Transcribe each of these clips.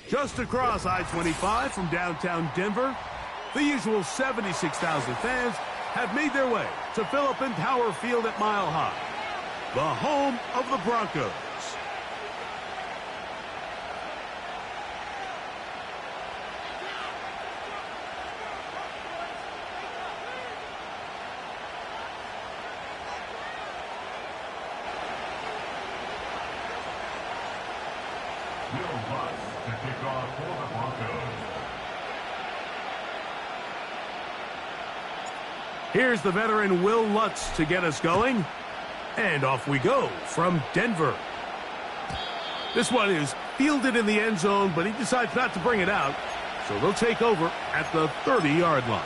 Just across I-25 from downtown Denver, the usual 76,000 fans have made their way to Philip Tower Field at Mile High, the home of the Broncos. To kick off for the Broncos. Here's the veteran Will Lutz to get us going. And off we go from Denver. This one is fielded in the end zone, but he decides not to bring it out. So they'll take over at the 30-yard line.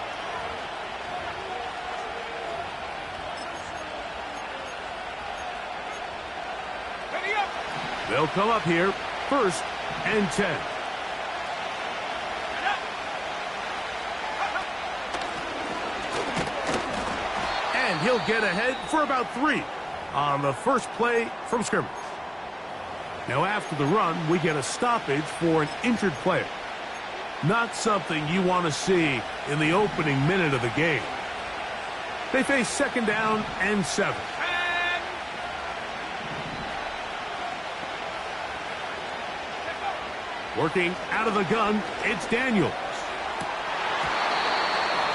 They'll come up here, 1st and 10. And he'll get ahead for about 3 on the first play from scrimmage. Now after the run, we get a stoppage for an injured player. Not something you want to see in the opening minute of the game. They face 2nd down and 7. Working out of the gun, it's Daniels.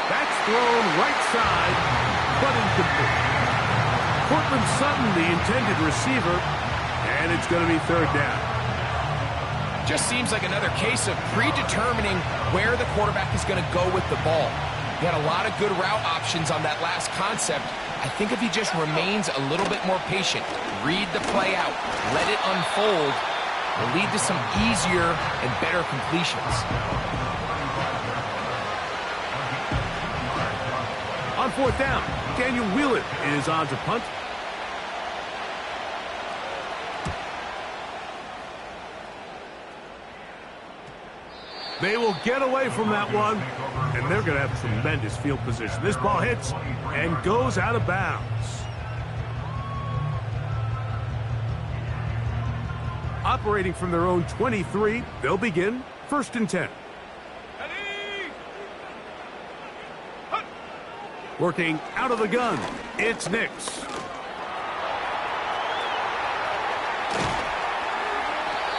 That's thrown right side, but incomplete. Cortland Sutton, the intended receiver, and it's going to be 3rd down. Just seems like another case of predetermining where the quarterback is going to go with the ball. He had a lot of good route options on that last concept. I think if he just remains a little bit more patient, read the play out, let it unfold, will lead to some easier and better completions. On 4th down, Daniel Wheelan is on to punt. They will get away from that one, and they're going to have tremendous field position. This ball hits and goes out of bounds. Operating from their own 23, they'll begin 1st and 10. Working out of the gun, it's Nix.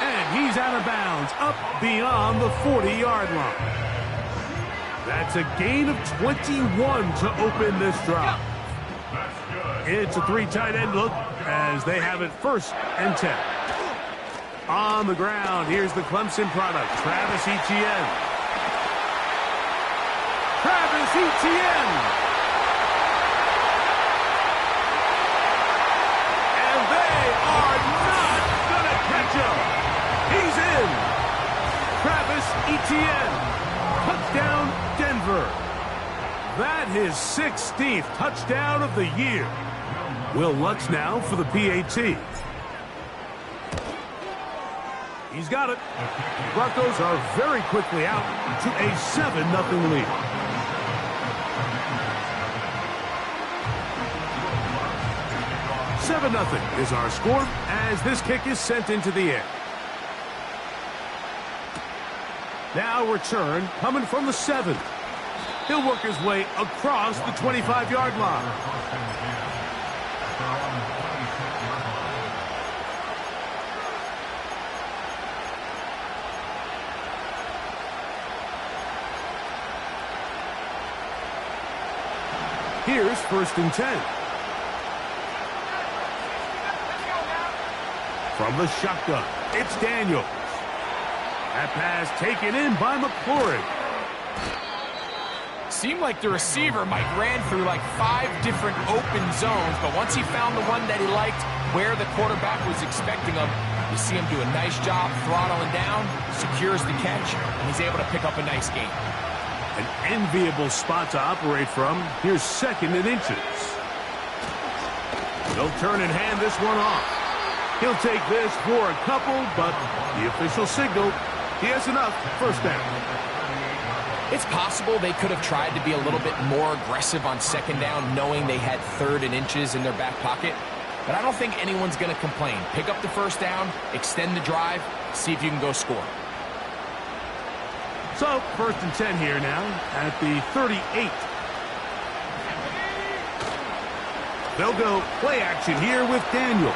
And he's out of bounds, up beyond the 40-yard line. That's a gain of 21 to open this drive. It's a 3 tight end look as they have it 1st and 10. On the ground, here's the Clemson product, Travis Etienne. Travis Etienne! And they are not going to catch him. He's in. Travis Etienne. Touchdown, Denver. That is 16th touchdown of the year. Will Lutz now for the PAT. He's got it. Broncos are very quickly out to a 7-0 lead. $7-0 is our score as this kick is sent into the air. Now return coming from the 7. He'll work his way across the 25-yard line. Here's 1st and 10. From the shotgun, it's Daniels. That pass taken in by McLaurin. Seemed like the receiver, Mike, ran through like 5 different open zones, but once he found the one that he liked, where the quarterback was expecting him, you see him do a nice job throttling down, secures the catch, and he's able to pick up a nice gain. An enviable spot to operate from. Here's 2nd and inches. They'll turn and hand this one off. He'll take this for a couple, but the official signal, he has enough. 1st down. It's possible they could have tried to be a little bit more aggressive on 2nd down, knowing they had 3rd and inches in their back pocket. but I don't think anyone's going to complain. Pick up the first down, extend the drive, see if you can go score. So, 1st and 10 here now at the 38. They'll go play action here with Daniels.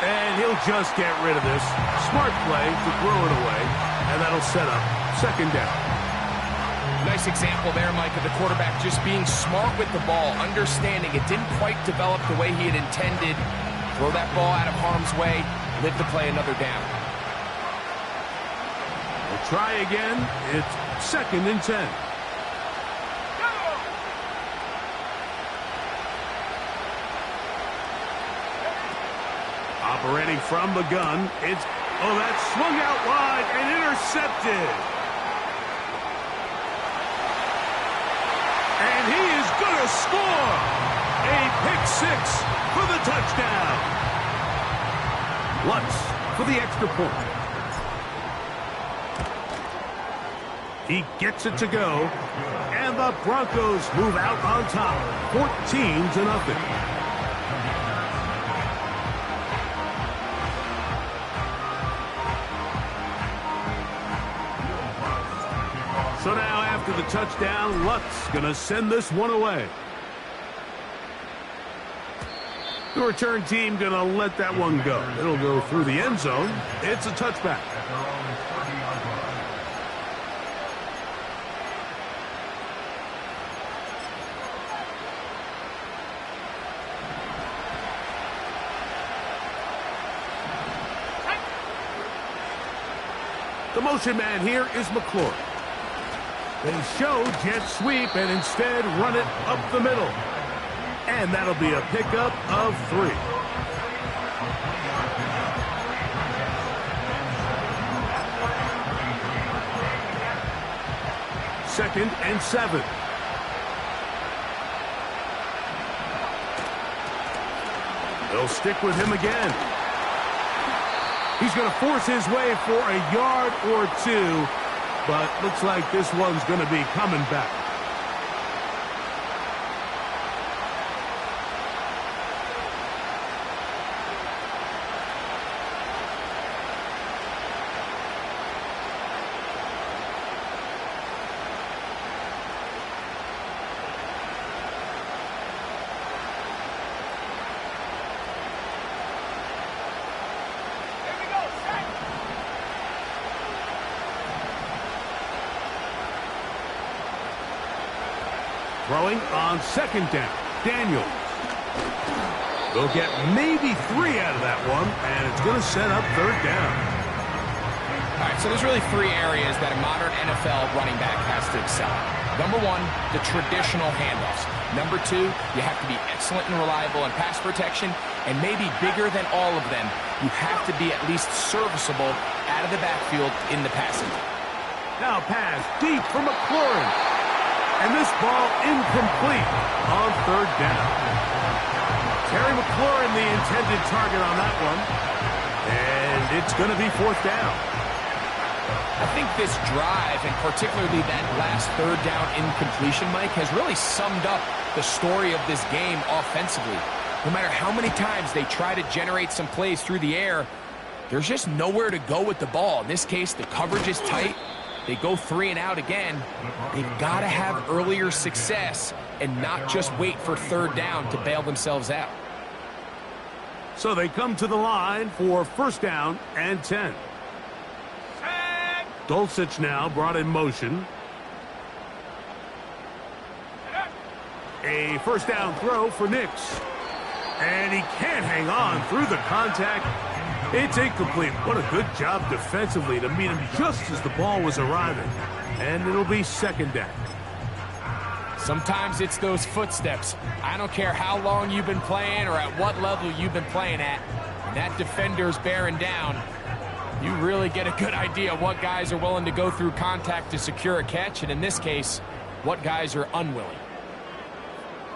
And he'll just get rid of this. Smart play to throw it away, and that'll set up 2nd down. Nice example there, Mike, of the quarterback just being smart with the ball, understanding it didn't quite develop the way he had intended. Throw that ball out of harm's way, live to play another down. We'll try again. It's 2nd and 10. Operating from the gun, it's, that's swung out wide and intercepted. And he is going to score. A pick-6 for the touchdown. Lutz for the extra point. He gets it to go, and the Broncos move out on top, 14-0. So now after the touchdown, Lutz going to send this one away. The return team going to let that one go. It'll go through the end zone. It's a touchback. The motion man here is McClure. They show jet sweep and instead run it up the middle. And that'll be a pickup of 3. Second and 7. They'll stick with him again. He's going to force his way for a yard or 2. But looks like this one's going to be coming back. Throwing on 2nd down. Daniels. They'll get maybe 3 out of that one, and it's going to set up 3rd down. All right, so there's really 3 areas that a modern NFL running back has to excel at. Number 1, the traditional handoffs. Number 2, you have to be excellent and reliable in pass protection, and maybe bigger than all of them, you have to be at least serviceable out of the backfield in the passing. Now pass deep for McLaurin. And this ball incomplete on 3rd down. Terry McLaurin, the intended target on that one. And it's going to be 4th down. I think this drive, and particularly that last 3rd down incompletion, Mike, has really summed up the story of this game offensively. No matter how many times they try to generate some plays through the air, there's just nowhere to go with the ball. In this case, the coverage is tight. They go 3 and out again. They've got to have earlier success and not just wait for 3rd down to bail themselves out. So they come to the line for 1st down and 10. Dulcich now brought in motion. A 1st down throw for Nix. And he can't hang on through the contact. It's incomplete. What a good job defensively to meet him just as the ball was arriving. And it'll be 2nd down. Sometimes it's those footsteps. I don't care how long you've been playing or at what level you've been playing at. When that defender's bearing down, you really get a good idea what guys are willing to go through contact to secure a catch, and in this case, what guys are unwilling.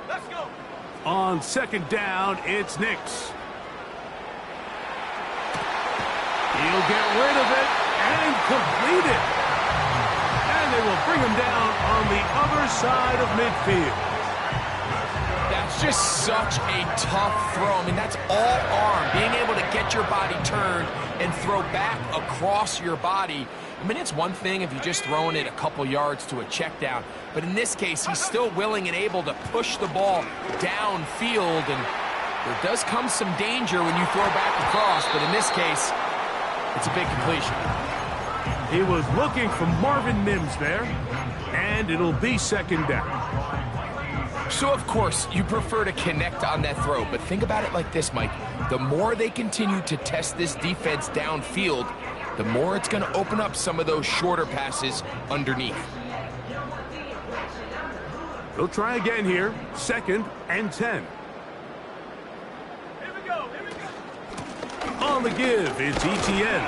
Let's go. On 2nd down, it's Nix. He'll get rid of it and complete it. And they will bring him down on the other side of midfield. That's just such a tough throw. I mean, that's all arm. Being able to get your body turned and throw back across your body. I mean, it's one thing if you're just throwing it a couple yards to a check down, but in this case, he's still willing and able to push the ball downfield, and there does come some danger when you throw back across, but in this case, it's a big completion. He was looking for Marvin Mims there, and it'll be second down. So, of course, you prefer to connect on that throw, but think about it like this, Mike. The more they continue to test this defense downfield, the more it's going to open up some of those shorter passes underneath. They'll try again here. 2nd and 10. Here we go. On the give, it's ETN.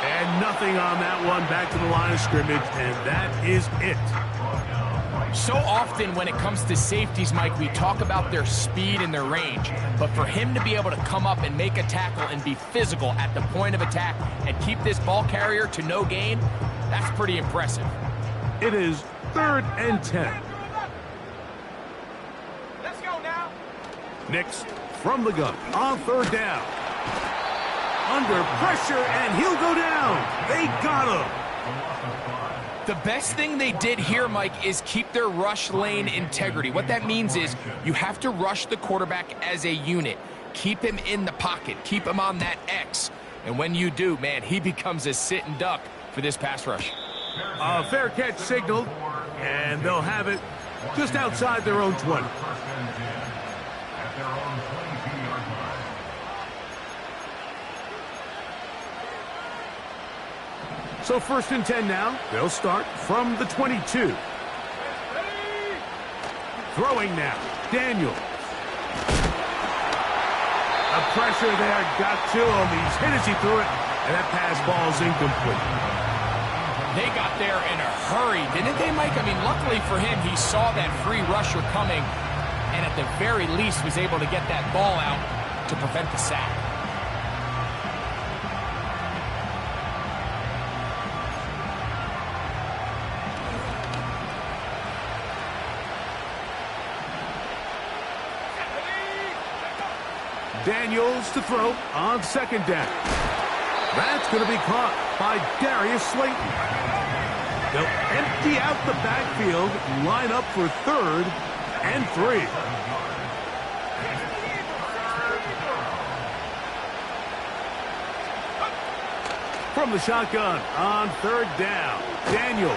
And nothing on that one. Back to the line of scrimmage, and that is it. So often when it comes to safeties, Mike, we talk about their speed and their range. But for him to be able to come up and make a tackle and be physical at the point of attack and keep this ball carrier to no gain, that's pretty impressive. It is 3rd and 10. Let's go now. Nix from the gun on 3rd down. Under pressure, and he'll go down. They got him. The best thing they did here, Mike, is keep their rush lane integrity. What that means is you have to rush the quarterback as a unit. Keep him in the pocket. Keep him on that X. And when you do, man, he becomes a sitting duck for this pass rush. A fair catch signaled, and they'll have it just outside their own 20. At their own 22-yard line. So 1st and 10 now. They'll start from the 22. Throwing now. Daniels. The pressure there got to him. He's hit as he threw it, and that pass ball's incomplete. They got there in a hurry, didn't they, Mike? I mean, luckily for him, he saw that free rusher coming, and at the very least was able to get that ball out to prevent the sack. Daniels to throw on 2nd down. That's going to be caught by Darius Slayton. They'll empty out the backfield, line up for 3rd and 3. From the shotgun on 3rd down, Daniels.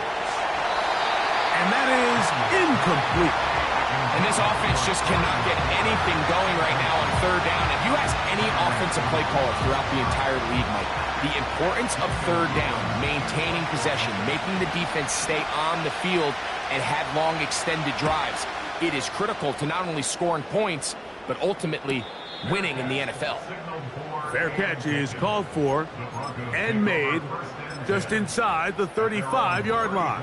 And that is incomplete. And this offense just cannot get anything going right now on 3rd down. If you ask any offensive play caller throughout the entire league, Mike, the importance of 3rd down, maintaining possession, making the defense stay on the field and have long extended drives, it is critical to not only scoring points, but ultimately winning in the NFL. Fair catch is called for and made just inside the 35-yard line.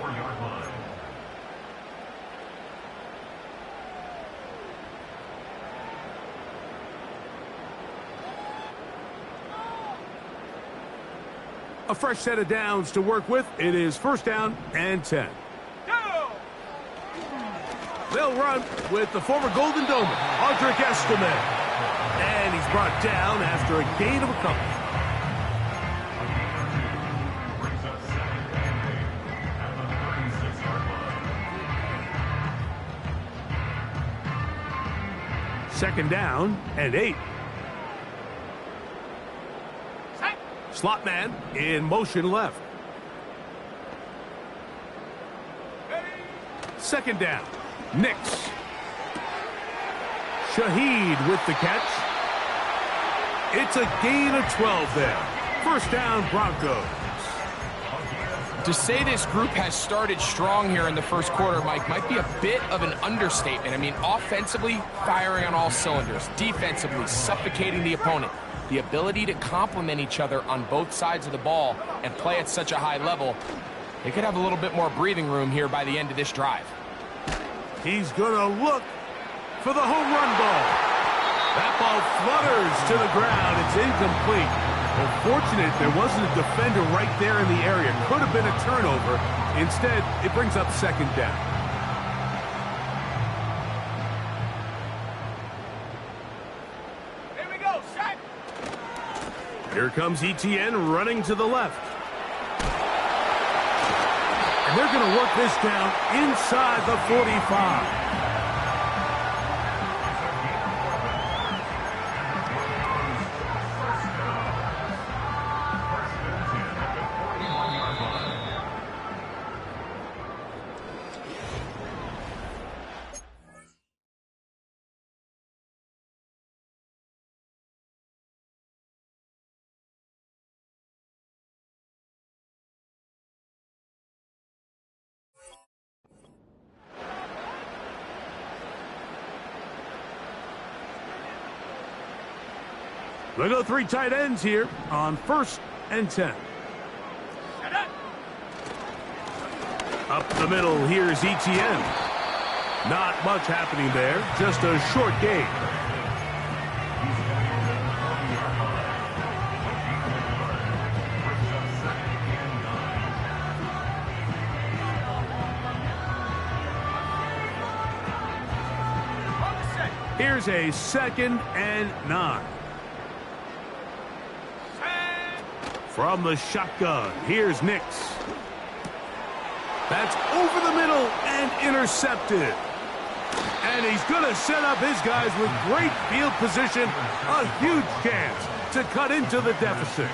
A fresh set of downs to work with. It is 1st down and 10. Go! They'll run with the former Golden Domer, Audric Estime. And he's brought down after a gain of a couple. Brings up 2nd and 8 at the 36-yard line. 2nd down and 8. Slot man in motion left. 2nd down. Nix. Shaheed with the catch. It's a gain of 12 there. 1st down, Broncos. To say this group has started strong here in the 1st quarter, Mike, might be a bit of an understatement. I mean, offensively, firing on all cylinders. Defensively, suffocating the opponent. The ability to complement each other on both sides of the ball and play at such a high level, they could have a little bit more breathing room here by the end of this drive. He's going to look for the home run ball. That ball flutters to the ground. It's incomplete. Unfortunate there wasn't a defender right there in the area. Could have been a turnover. Instead, it brings up 2nd down. Here comes ETN running to the left. And they're going to work this down inside the 45. They go 3 tight ends here on 1st and 10. Up the middle, here's ETN. Not much happening there, just a short gain. Here's a 2nd and 9. From the shotgun, here's Nix. That's over the middle and intercepted. And he's going to set up his guys with great field position. A huge chance to cut into the deficit.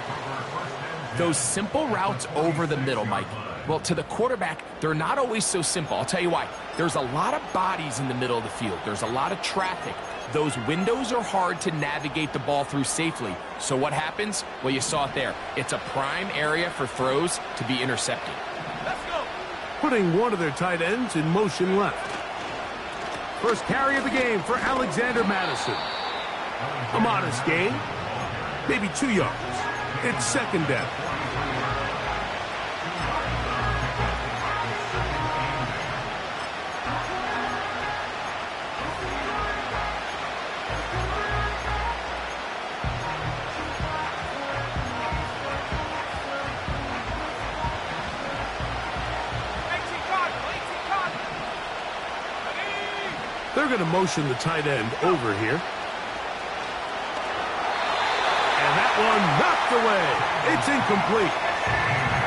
Those simple routes over the middle, Mike. Well, to the quarterback, they're not always so simple. I'll tell you why. There's a lot of bodies in the middle of the field. There's a lot of traffic. Those windows are hard to navigate the ball through safely. So what happens? Well, you saw it there. It's a prime area for throws to be intercepted. Let's go. Putting one of their tight ends in motion left. First carry of the game for Alexander Madison. A modest gain, maybe 2 yards. It's 2nd down. They're going to motion the tight end over here. And that one knocked away. It's incomplete.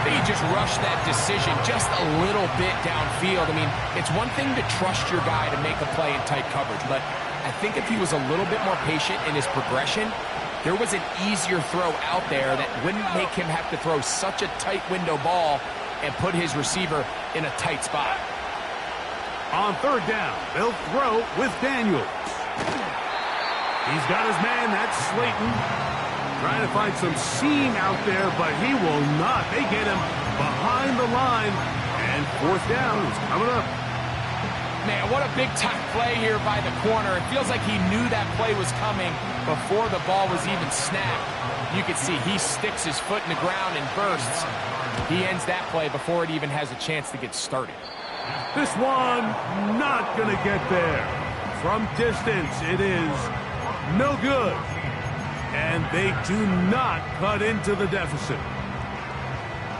They just rushed that decision just a little bit downfield. I mean, it's one thing to trust your guy to make a play in tight coverage, but I think if he was a little bit more patient in his progression, there was an easier throw out there that wouldn't make him have to throw such a tight window ball and put his receiver in a tight spot. On 3rd down, they'll throw with Daniels. He's got his man, that's Slayton. Trying to find some seam out there, but he will not. They get him behind the line, and 4th down is coming up. Man, what a big-time play here by the corner. It feels like he knew that play was coming before the ball was even snapped. You can see he sticks his foot in the ground and bursts. He ends that play before it even has a chance to get started. This one not going to get there. From distance, it is no good. And they do not cut into the deficit.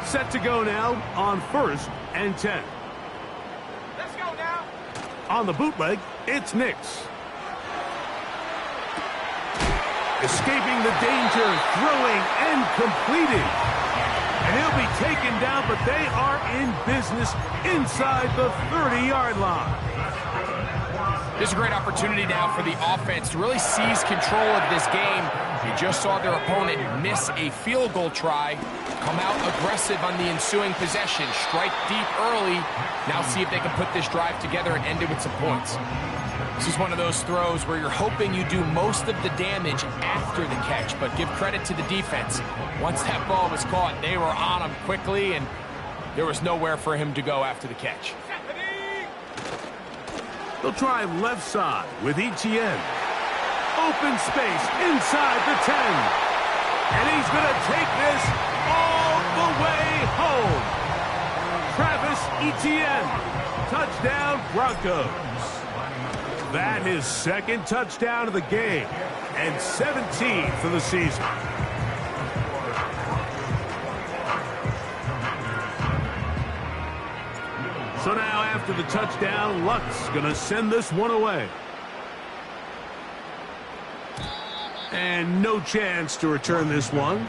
Set to go now on 1st and 10. Let's go now. On the bootleg, it's Nix. Escaping the danger, throwing and completing. And he'll be taken down, but they are in business inside the 30-yard line. This is a great opportunity now for the offense to really seize control of this game. You just saw their opponent miss a field goal try, come out aggressive on the ensuing possession, strike deep early. Now see if they can put this drive together and end it with some points. This is one of those throws where you're hoping you do most of the damage after the catch, but give credit to the defense. Once that ball was caught, they were on him quickly, and there was nowhere for him to go after the catch. They'll try left side with ETN. Open space inside the 10. And he's going to take this all the way home. Travis Etienne. Touchdown, Broncos. That is 2nd touchdown of the game and 17 for the season. So now after the touchdown, Luck's going to send this one away. And no chance to return this one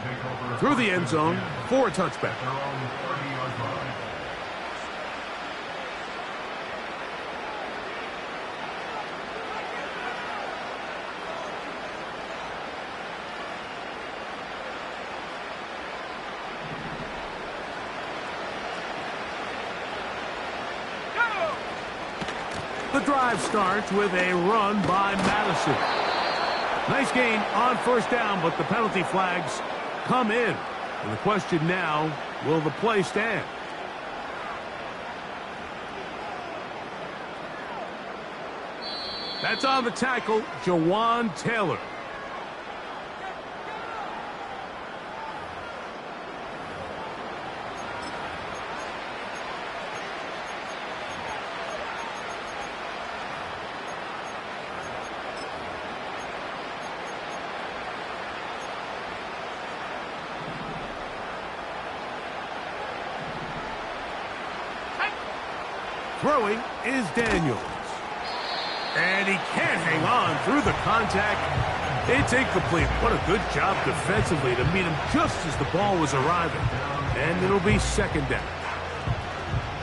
through the end zone for a touchback. The drive starts with a run by Madison. Nice gain on first down, but the penalty flags come in. And the question now, will the play stand? That's on the tackle, Jawan Taylor. Throwing is Daniels. And he can't hang on through the contact. It's incomplete. What a good job defensively to meet him just as the ball was arriving. And it'll be second down.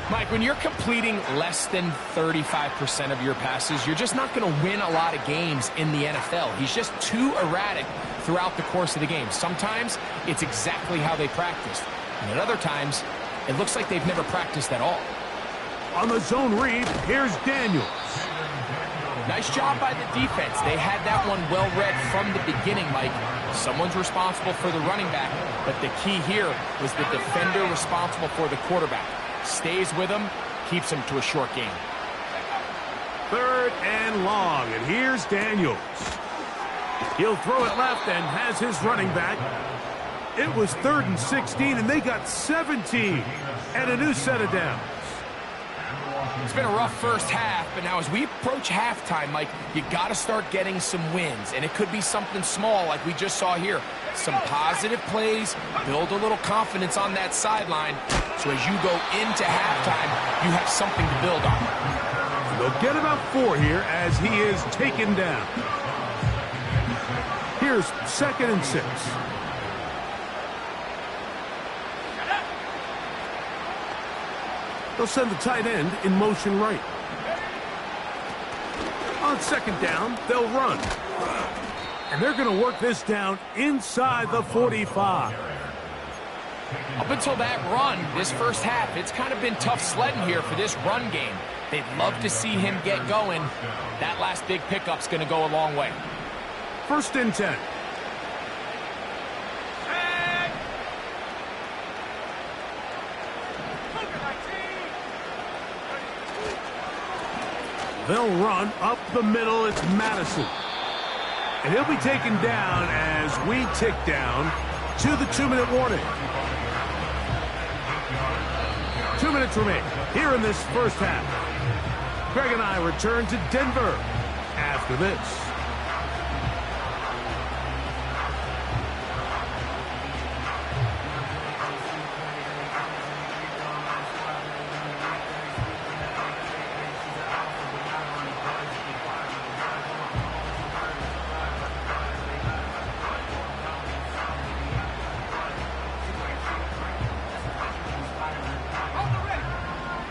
Mike, when you're completing less than 35% of your passes, you're just not going to win a lot of games in the NFL. He's just too erratic throughout the course of the game. Sometimes it's exactly how they practiced. And at other times, it looks like they've never practiced at all. On the zone read, here's Daniels. Nice job by the defense. They had that one well read from the beginning, Mike. Someone's responsible for the running back, but the key here was the defender responsible for the quarterback. Stays with him, keeps him to a short game. Third and long, and here's Daniels. He'll throw it left and has his running back. It was 3rd and 16, and they got 17 and a new set of downs. It's been a rough first half, but now as we approach halftime, Mike, you got to start getting some wins, and it could be something small like we just saw here. Some positive plays, build a little confidence on that sideline, so as you go into halftime, you have something to build on. They'll get about 4 here as he is taken down. Here's 2nd and 6. They'll send the tight end in motion right. On 2nd down, they'll run. And they're going to work this down inside the 45. Up until that run, this first half, it's kind of been tough sledding here for this run game. They'd love to see him get going. That last big pickup's going to go a long way. 1st and 10. They'll run up the middle. It's Madison. And he'll be taken down as we tick down to the 2-minute warning. 2 minutes remain here in this first half. Greg and I return to Denver after this.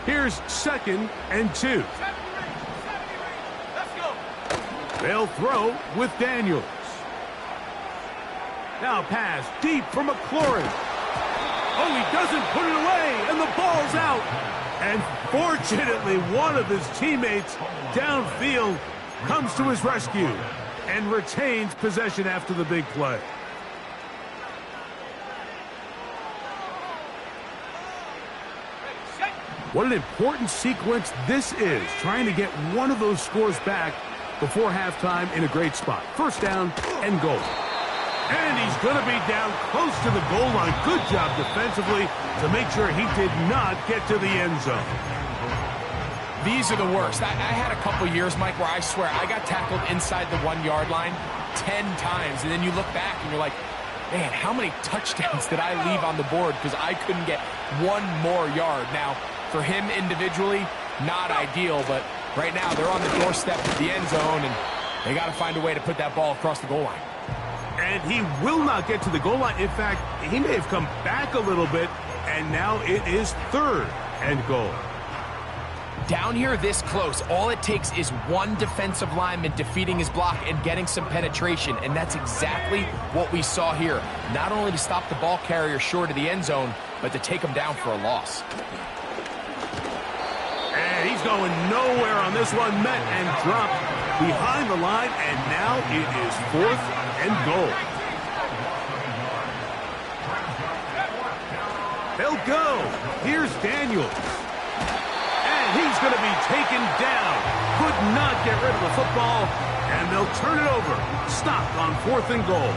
Here's 2nd and 2. They'll throw with Daniels. Now pass deep for McLaurin. Oh, he doesn't put it away, and the ball's out. And fortunately, one of his teammates downfield comes to his rescue and retains possession after the big play. What an important sequence this is, trying to get one of those scores back before halftime in a great spot. 1st down and goal. And he's going to be down close to the goal line. Good job defensively to make sure he did not get to the end zone. These are the worst. I had a couple years, Mike, where I swear I got tackled inside the 1-yard line 10 times. And then you look back and you're like, man, how many touchdowns did I leave on the board because I couldn't get one more yard? Now, for him individually, not ideal, but right now they're on the doorstep of the end zone, and they got to find a way to put that ball across the goal line. And he will not get to the goal line. In fact, he may have come back a little bit, and now it is 3rd and goal. Down here this close, all it takes is one defensive lineman defeating his block and getting some penetration, and that's exactly what we saw here. Not only to stop the ball carrier short of the end zone, but to take him down for a loss. And he's going nowhere on this one. Met and dropped behind the line, and now it is 4th and goal. They'll go. Here's Daniels. And he's going to be taken down. Could not get rid of the football, and they'll turn it over. Stopped on 4th and goal.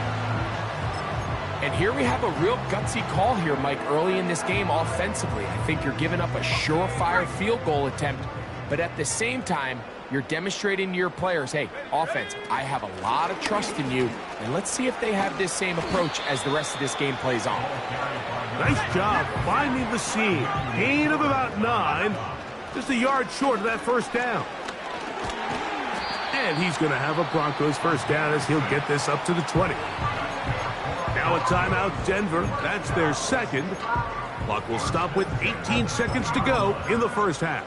And here we have a real gutsy call here, Mike, early in this game offensively. I think you're giving up a surefire field goal attempt, but at the same time, you're demonstrating to your players, hey, offense, I have a lot of trust in you, and let's see if they have this same approach as the rest of this game plays on. Nice job finding the seam. Gain of about 9, just a yard short of that first down. And he's going to have a Broncos first down as he'll get this up to the 20. Now a timeout, Denver. That's their second. Clock will stop with 18 seconds to go in the first half.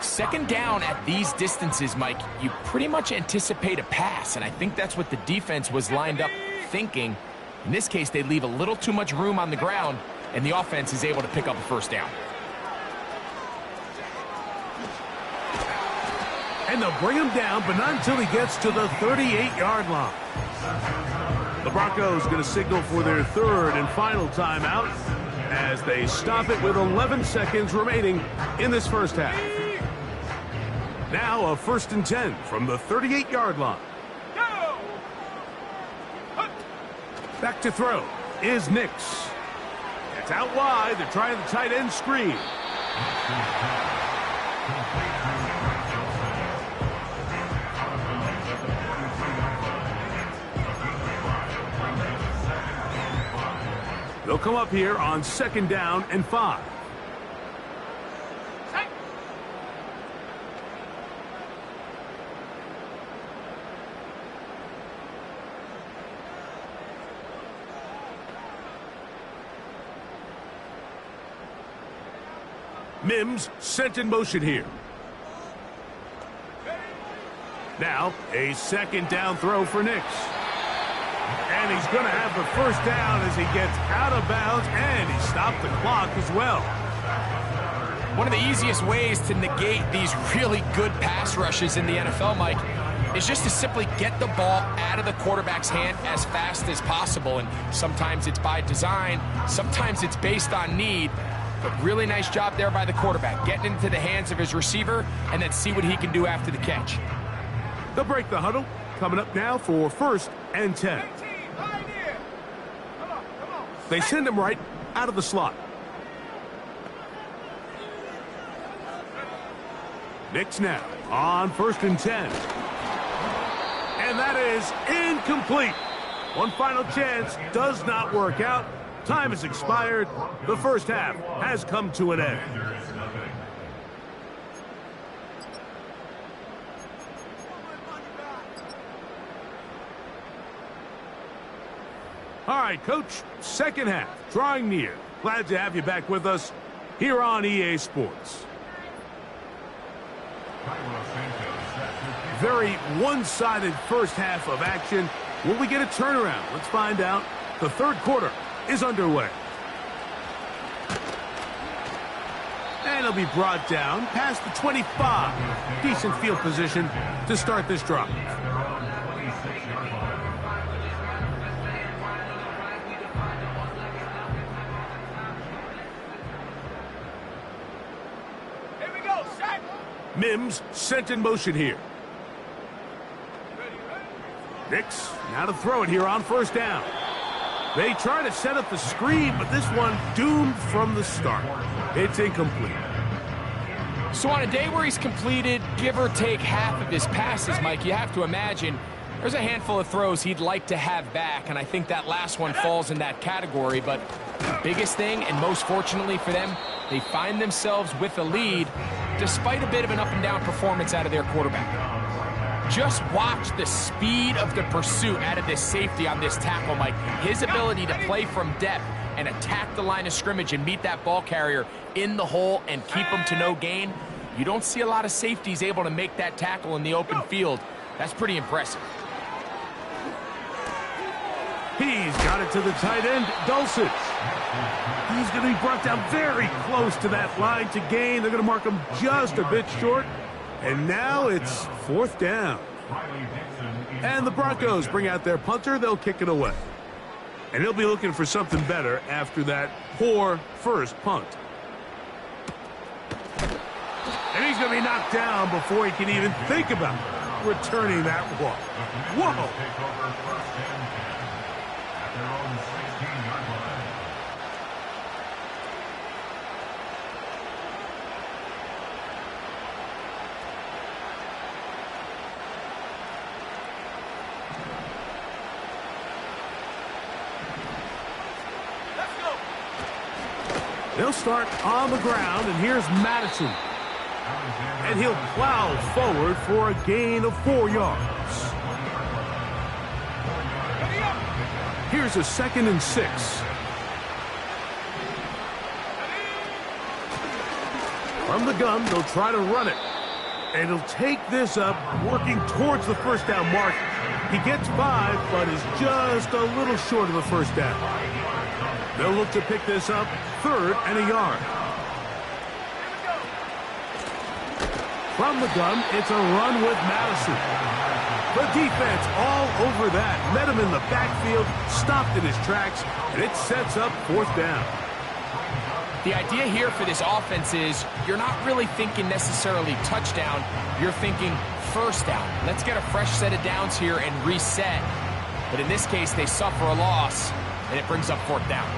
Second down at these distances, Mike, you pretty much anticipate a pass, and I think that's what the defense was lined up thinking. In this case, they leave a little too much room on the ground, and the offense is able to pick up a first down. And they'll bring him down, but not until he gets to the 38-yard line. The Broncos going to signal for their 3rd and final timeout as they stop it with 11 seconds remaining in this first half. Now a 1st and 10 from the 38-yard line. Back to throw is Nix. It's out wide. They're trying the tight end screen. They'll come up here on 2nd down and 5. Mims sent in motion here. Now a 2nd down throw for Nix. And he's going to have the first down as he gets out of bounds, and he stopped the clock as well. One of the easiest ways to negate these really good pass rushes in the NFL, Mike, is just to simply get the ball out of the quarterback's hand as fast as possible. And sometimes it's by design, sometimes it's based on need. But really nice job there by the quarterback, getting into the hands of his receiver and then see what he can do after the catch. They'll break the huddle. Coming up now for 1st and 10. They send him right out of the slot. Nix now on 1st and 10. And that is incomplete. One final chance does not work out. Time has expired. The first half has come to an end. All right, Coach, second half, drawing near. Glad to have you back with us here on EA Sports. Very one-sided first half of action. Will we get a turnaround? Let's find out. The 3rd quarter is underway. And he'll be brought down past the 25. Decent field position to start this drive. Mims sent in motion here. Nix now to throw it here on 1st down. They try to set up the screen, but this one doomed from the start. It's incomplete. So on a day where he's completed, give or take half of his passes, Mike, you have to imagine there's a handful of throws he'd like to have back, and I think that last one falls in that category. But the biggest thing, and most fortunately for them, they find themselves with a lead despite a bit of an up-and-down performance out of their quarterback. Just watch the speed of the pursuit out of this safety on this tackle, Mike. His ability to play from depth and attack the line of scrimmage and meet that ball carrier in the hole and keep him to no gain. You don't see a lot of safeties able to make that tackle in the open field. That's pretty impressive. He's got it to the tight end, Dulcich. He's going to be brought down very close to that line to gain. They're going to mark him just a bit short. And now it's 4th down. And the Broncos bring out their punter. They'll kick it away. And he'll be looking for something better after that poor first punt. And he's going to be knocked down before he can even think about returning that one. Whoa! They'll start on the ground, and here's Madison. And he'll plow forward for a gain of 4 yards. Here's a 2nd and 6. From the gun, they'll try to run it. And he'll take this up, working towards the first down mark. He gets 5, but is just a little short of the first down. They'll look to pick this up, 3rd and a yard. From the gun, it's a run with Madison. The defense all over that. Met him in the backfield, stopped in his tracks, and it sets up 4th down. The idea here for this offense is you're not really thinking necessarily touchdown. You're thinking first down. Let's get a fresh set of downs here and reset. But in this case, they suffer a loss, and it brings up 4th down.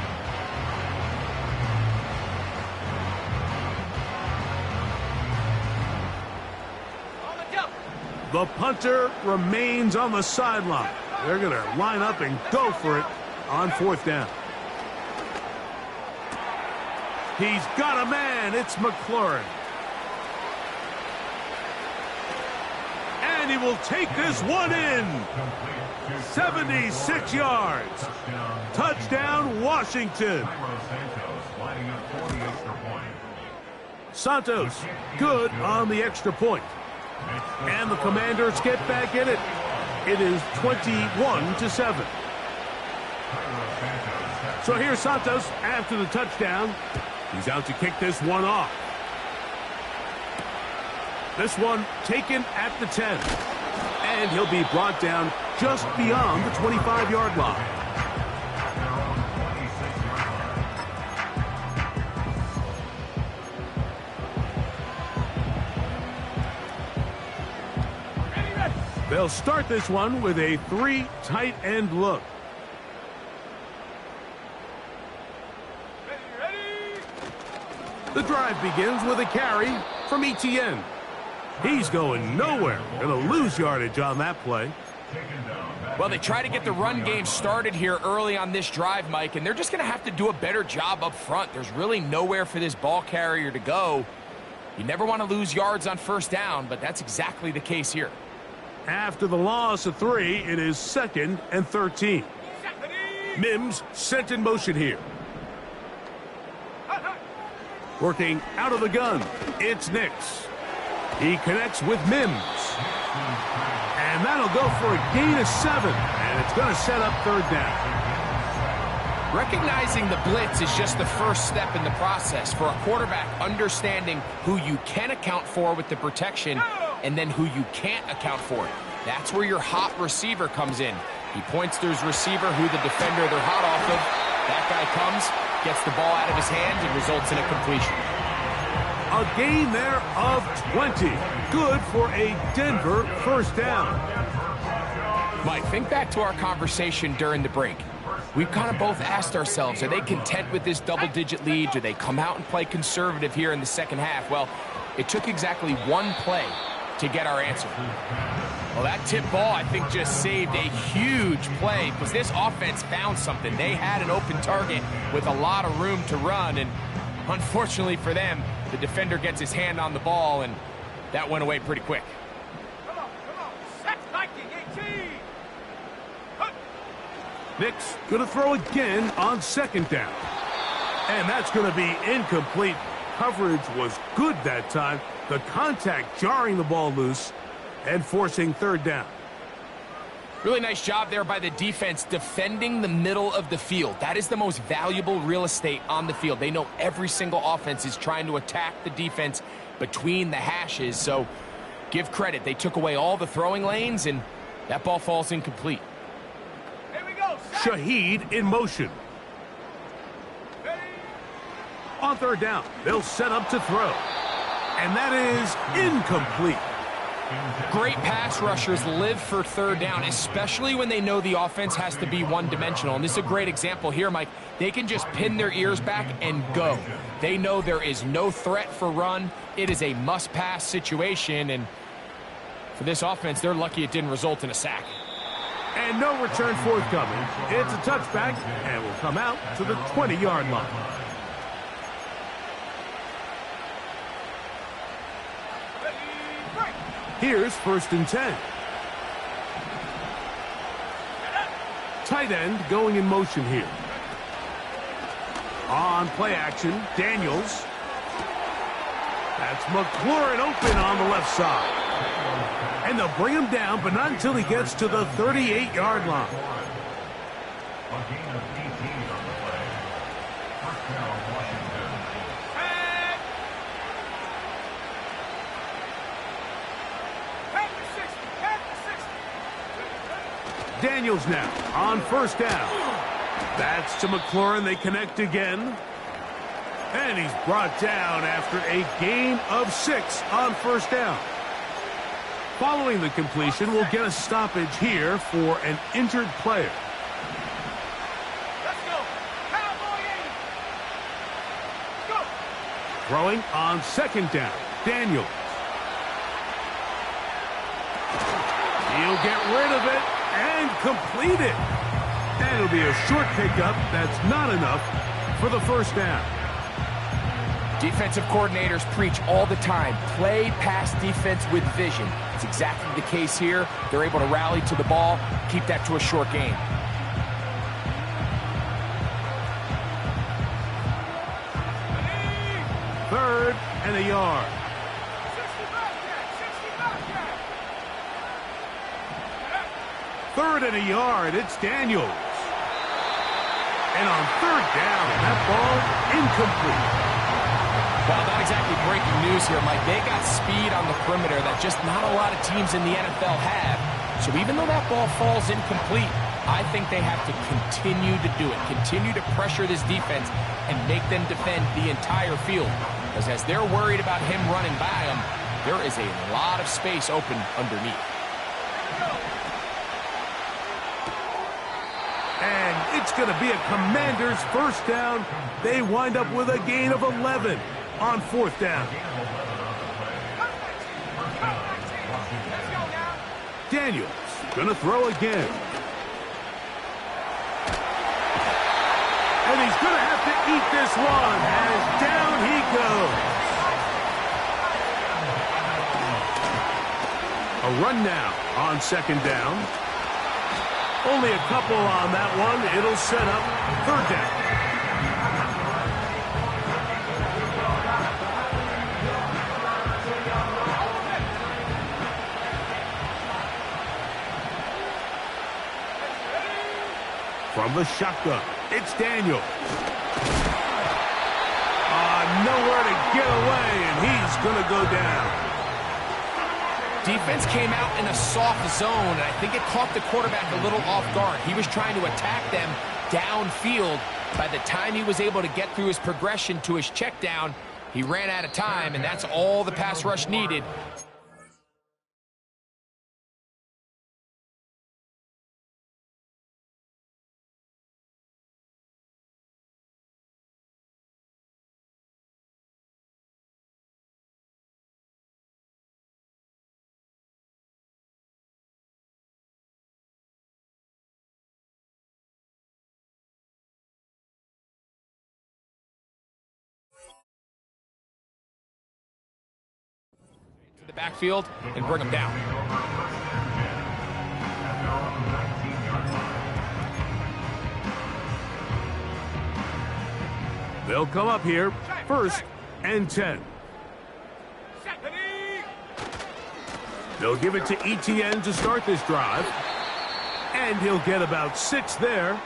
The punter remains on the sideline. They're going to line up and go for it on 4th down. He's got a man. It's McLaurin. And he will take this one in. 76 yards. Touchdown, Washington. Santos, good on the extra point. And the Commanders get back in it. It is 21-7. So here's Santos after the touchdown. He's out to kick this one off. This one taken at the 10. And he'll be brought down just beyond the 25-yard line. They'll start this one with a 3 tight end look. The drive begins with a carry from Etienne. He's going nowhere. Going to lose yardage on that play. Well, they try to get the run game started here early on this drive, Mike, and they're just going to have to do a better job up front. There's really nowhere for this ball carrier to go. You never want to lose yards on first down, but that's exactly the case here. After the loss of 3, it is 2nd and 13. Mims sent in motion here. Working out of the gun, it's Nix. He connects with Mims. And that'll go for a gain of 7, and it's going to set up 3rd down. Recognizing the blitz is just the first step in the process for a quarterback understanding who you can account for with the protection and then who you can't account for. That's where your hot receiver comes in. He points to his receiver who the defender they're hot off of. That guy comes, gets the ball out of his hands, and results in a completion. A gain there of 20. Good for a Denver first down. Mike, think back to our conversation during the break. We've kind of both asked ourselves, are they content with this double-digit lead? Do they come out and play conservative here in the second half? Well, it took exactly one play to get our answer. Well, that tip ball, I think, just saved a huge play because this offense found something. They had an open target with a lot of room to run, and unfortunately for them, the defender gets his hand on the ball, and that went away pretty quick. Nick's going to throw again on second down. And that's going to be incomplete. Coverage was good that time. The contact jarring the ball loose and forcing third down. Really nice job there by the defense defending the middle of the field. That is the most valuable real estate on the field. They know every single offense is trying to attack the defense between the hashes. So give credit. They took away all the throwing lanes, and that ball falls incomplete. Here we go. Shaheed in motion. On third down, they'll set up to throw. And that is incomplete. Great pass rushers live for third down, especially when they know the offense has to be one-dimensional. And this is a great example here, Mike. They can just pin their ears back and go. They know there is no threat for run. It is a must-pass situation, and for this offense, they're lucky it didn't result in a sack. And no return forthcoming. It's a touchback, and will come out to the 20-yard line. Here's 1st and 10. Tight end going in motion here. On play action, Daniels. That's McLaurin open on the left side. And they'll bring him down, but not until he gets to the 38-yard line. A gain of 18 on the play. First down, Washington. Head to 60. Daniels now on 1st down. That's to McLaurin. They connect again. And he's brought down after a gain of 6 on 1st down. Following the completion, we'll get a stoppage here for an injured player. Let's go. Cowboy 80. Go. Throwing on 2nd down, Daniels. He'll get rid of it and complete it. And it'll be a short pickup. That's not enough for the 1st down. Defensive coordinators preach all the time, play pass defense with vision. It's exactly the case here. They're able to rally to the ball, keep that to a short game. Third and a yard. 3rd and a yard. It's Daniels. And on 3rd down, that ball incomplete. Well, not exactly breaking news here, Mike. They got speed on the perimeter that just not a lot of teams in the NFL have. So even though that ball falls incomplete, I think they have to continue to do it. Continue to pressure this defense and make them defend the entire field. Because as they're worried about him running by them, there is a lot of space open underneath. And it's going to be a Commanders 1st down. They wind up with a gain of 11 on 4th down. Daniels going to throw again. And he's going to have to eat this one as down he goes. A run now on 2nd down. Only a couple on that one. It'll set up 3rd down. From the shotgun, it's Daniel. Nowhere to get away, and he's going to go down. Defense came out in a soft zone, and I think it caught the quarterback a little off guard. He was trying to attack them downfield. By the time he was able to get through his progression to his check down, he ran out of time, and that's all the pass rush needed. The backfield and bring them down. They'll come up here, 1st and 10. They'll give it to ETN to start this drive. And he'll get about 6 there,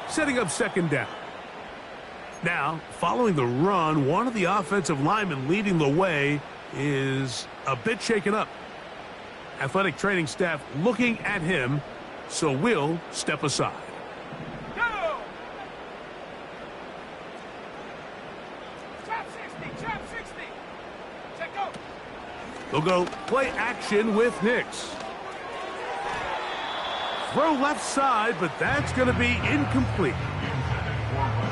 setting up 2nd down. Now, following the run, one of the offensive linemen leading the way is a bit shaken up. Athletic training staff looking at him, so we'll step aside. Go! Chop 60, chop 60. Check go. They'll go play action with Nix. Throw left side, but that's going to be incomplete.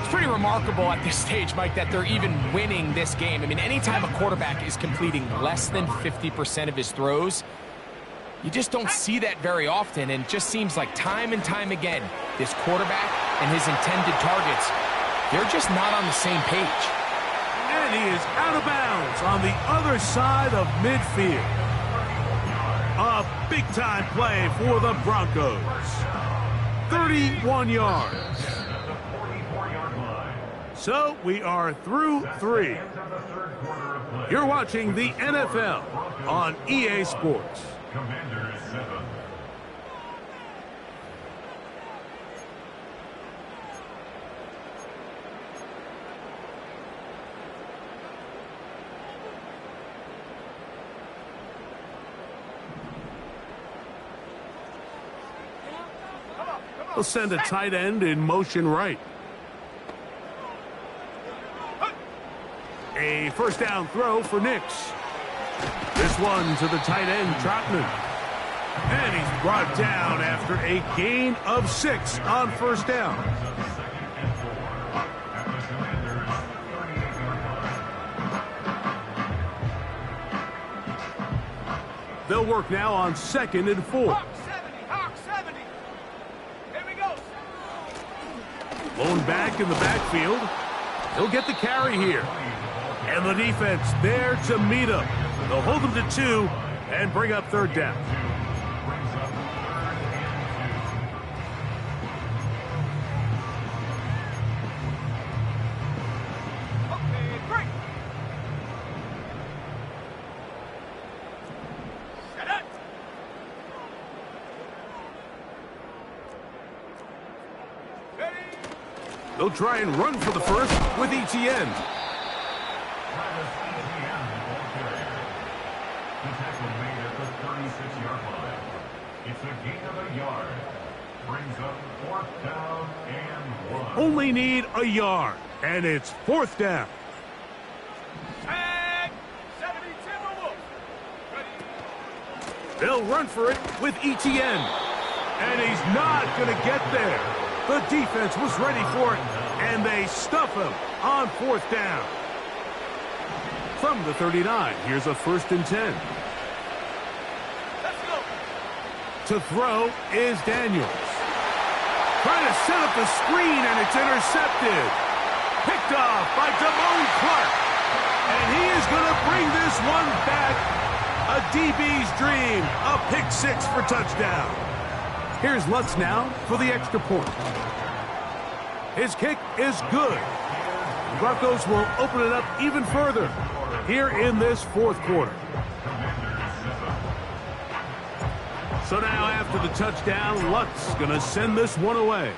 It's pretty remarkable at this stage, Mike, that they're even winning this game. I mean, anytime a quarterback is completing less than 50% of his throws, you just don't see that very often, and it just seems like time and time again, this quarterback and his intended targets, they're just not on the same page. And he is out of bounds on the other side of midfield. A big-time play for the Broncos. 31 yards. So we are through 3. You're watching the NFL on EA Sports. Commanders 7. They'll send a tight end in motion right. A 1st down throw for Nix. This one to the tight end, Trotman. And he's brought down after a gain of 6 on 1st down. They'll work now on 2nd and 4. Hawk 70, Hawk 70. Here we go. Blown back in the backfield. He'll get the carry here. And the defense there to meet him. They'll hold him to 2 and bring up 3rd down. Okay, break. Set up. Ready. They'll try and run for the 1st with ETN. It's a gain of a yard. Brings up 4th down and 1. Only need a yard, and it's 4th down. And 70 Timberwolves. Ready. They'll run for it with ETN. And he's not going to get there. The defense was ready for it, and they stuff him on 4th down. From the 39, here's a 1st and 10. Let's go. To throw is Daniels. Trying to set up the screen, and it's intercepted. Picked off by Damone Clark. And he is going to bring this one back. A DB's dream. A pick 6 for touchdown. Here's Lutz now for the extra point. His kick is good. The Broncos will open it up even further here in this 4th quarter. So now after the touchdown, Lutz going to send this one away.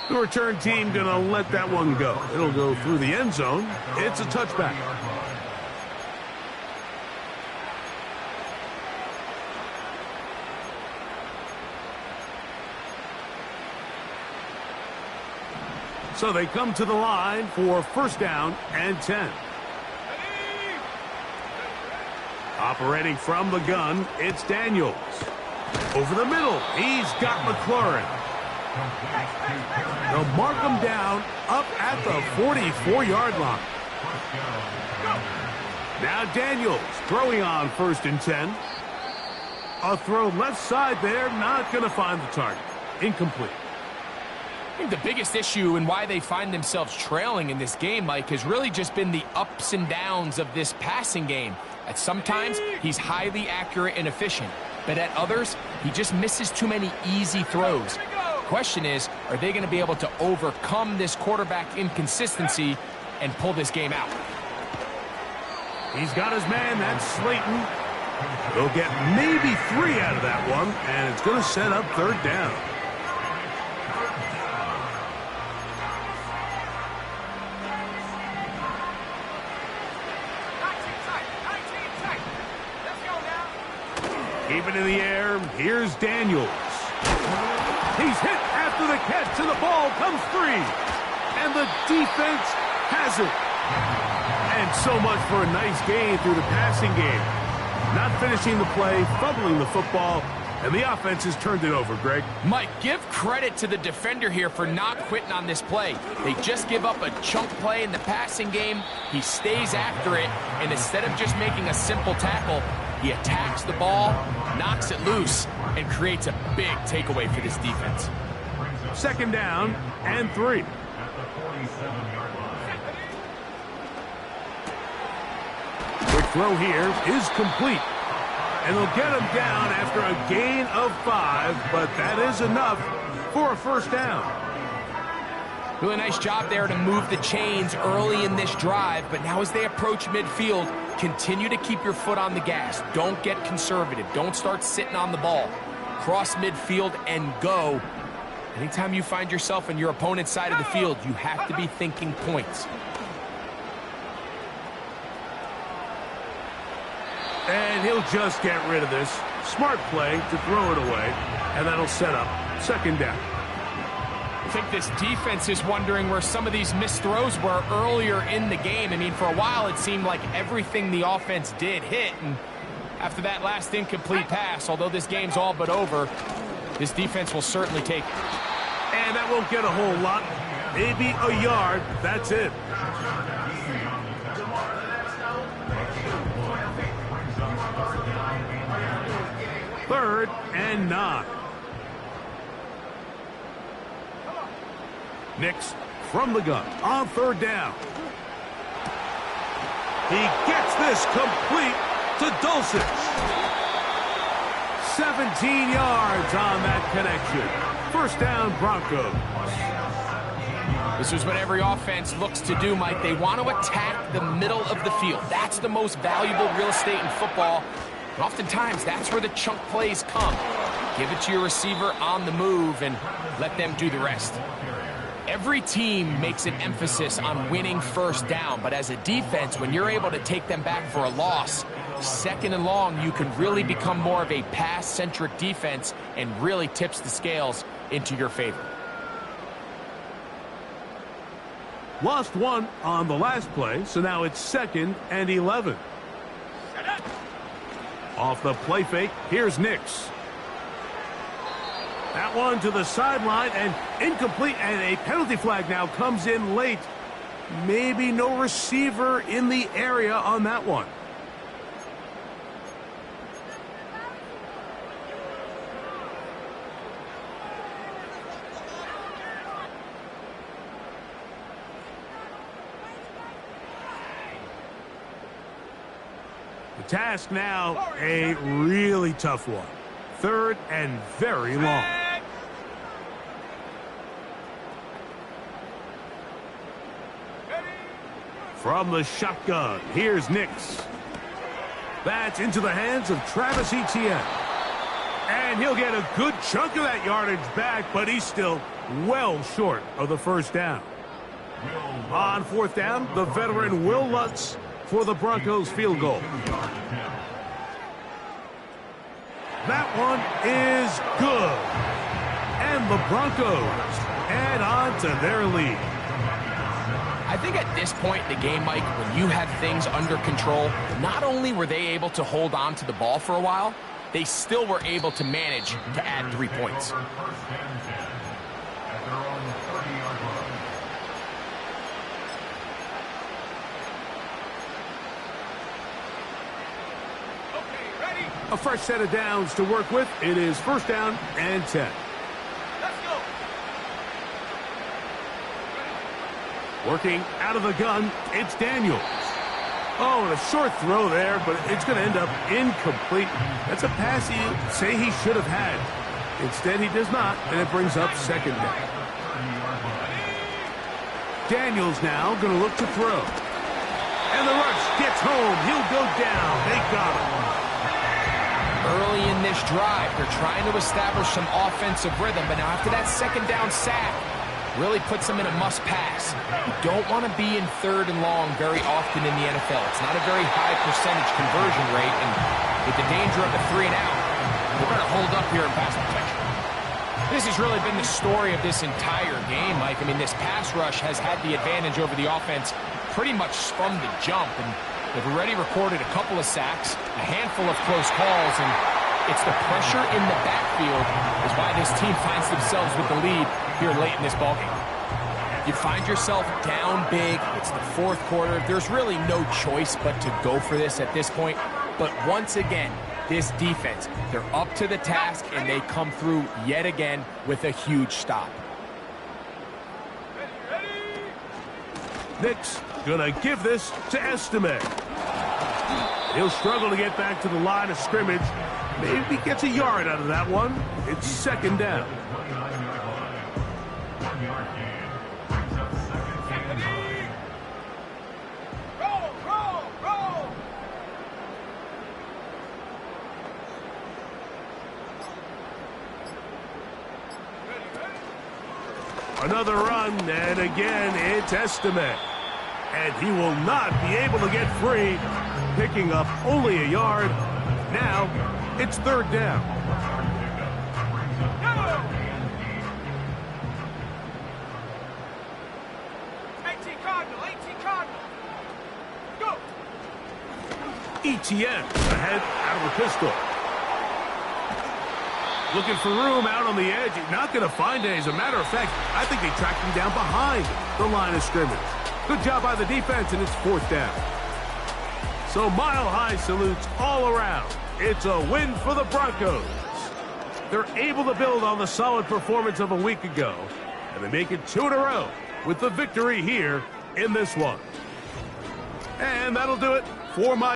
The return team going to let that one go. It'll go through the end zone. It's a touchback. So they come to the line for 1st down and 10. Operating from the gun, it's Daniels. Over the middle, he's got McLaurin. They'll mark him down up at the 44-yard line. Now Daniels throwing on 1st and 10. A throw left side there, not going to find the target. Incomplete. I think the biggest issue and why they find themselves trailing in this game, Mike, has really just been the ups and downs of this passing game. At sometimes, he's highly accurate and efficient, but at others, he just misses too many easy throws. question is, are they going to be able to overcome this quarterback inconsistency and pull this game out? He's got his man, that's Slayton. They'll get maybe 3 out of that one, and it's going to set up 3rd down. Keep it in the air. Here's Daniels. He's hit after the catch, and the ball comes free. And the defense has it. And so much for a nice gain through the passing game. Not finishing the play, fumbling the football, and the offense has turned it over, Greg. Mike, give credit to the defender here for not quitting on this play. They just give up a chunk play in the passing game. He stays after it, and instead of just making a simple tackle, he attacks the ball, knocks it loose, and creates a big takeaway for this defense. 2nd down and 3. At the 47-yard line. Quick throw here is complete. And they'll get him down after a gain of 5, but that is enough for a 1st down. Really nice job there to move the chains early in this drive, but now as they approach midfield, continue to keep your foot on the gas. Don't get conservative. Don't start sitting on the ball. Cross midfield and go. Anytime you find yourself on your opponent's side of the field, you have to be thinking points. And he'll just get rid of this. Smart play to throw it away, and that'll set up 2nd down. I think this defense is wondering where some of these missed throws were earlier in the game. I mean, for a while, it seemed like everything the offense did hit. And after that last incomplete pass, although this game's all but over, this defense will certainly take it. And that won't get a whole lot. Maybe a yard. That's it. Third and 9. Nix from the gun on 3rd down. He gets this complete to Dulcich. 17 yards on that connection. 1st down, Broncos. This is what every offense looks to do, Mike. They want to attack the middle of the field. That's the most valuable real estate in football. And oftentimes, that's where the chunk plays come. Give it to your receiver on the move and let them do the rest. Every team makes an emphasis on winning 1st down, but as a defense, when you're able to take them back for a loss, 2nd and long, you can really become more of a pass-centric defense and really tips the scales into your favor. Lost 1 on the last play, so now it's 2nd and 11. Off the play fake, here's Nix. That one to the sideline and incomplete, and a penalty flag now comes in late. Maybe no receiver in the area on that one. The task now, a really tough one. 3rd and very long. From the shotgun, here's Nix. That's into the hands of Travis Etienne. And he'll get a good chunk of that yardage back, but he's still well short of the 1st down. On 4th down, the veteran Will Lutz for the Broncos field goal. That one is good. And the Broncos add on to their lead. I think at this point in the game, Mike, when you have things under control, not only were they able to hold on to the ball for a while, they still were able to manage to add 3 points. A fresh set of downs to work with. It is 1st down and 10. Let's go. Working out of the gun, it's Daniels. Oh, and a short throw there, but it's going to end up incomplete. That's a pass you say he should have had. Instead, he does not, and it brings up second down. Daniels now going to look to throw. And the rush gets home. He'll go down. They got him. Early in this drive, they're trying to establish some offensive rhythm, but now after that second down sack, really puts them in a must-pass. You don't want to be in third and long very often in the NFL. It's not a very high percentage conversion rate, and with the danger of a 3-and-out, we're going to hold up here in pass protection. This has really been the story of this entire game, Mike. I mean, this pass rush has had the advantage over the offense pretty much from the jump, and they've already recorded a couple of sacks, a handful of close calls, and it's the pressure in the backfield is why this team finds themselves with the lead here late in this ballgame. You find yourself down big. It's the fourth quarter. There's really no choice but to go for this at this point. But once again, this defense, they're up to the task, and they come through yet again with a huge stop. Nick's gonna give this to Estime. He'll struggle to get back to the line of scrimmage. Maybe gets a yard out of that one. It's second down. Another run, and again, it's Estime. And he will not be able to get free, picking up only a yard. Now, it's third down. 18 Cardinal, 18 Cardinal. Go. ETN ahead out of the pistol. Looking for room out on the edge. Not going to find it. As a matter of fact, I think they tracked him down behind the line of scrimmage. Good job by the defense, and it's fourth down. So mile-high salutes all around. It's a win for the Broncos. They're able to build on the solid performance of a week ago, and they make it 2 in a row with the victory here in this one. And that'll do it for my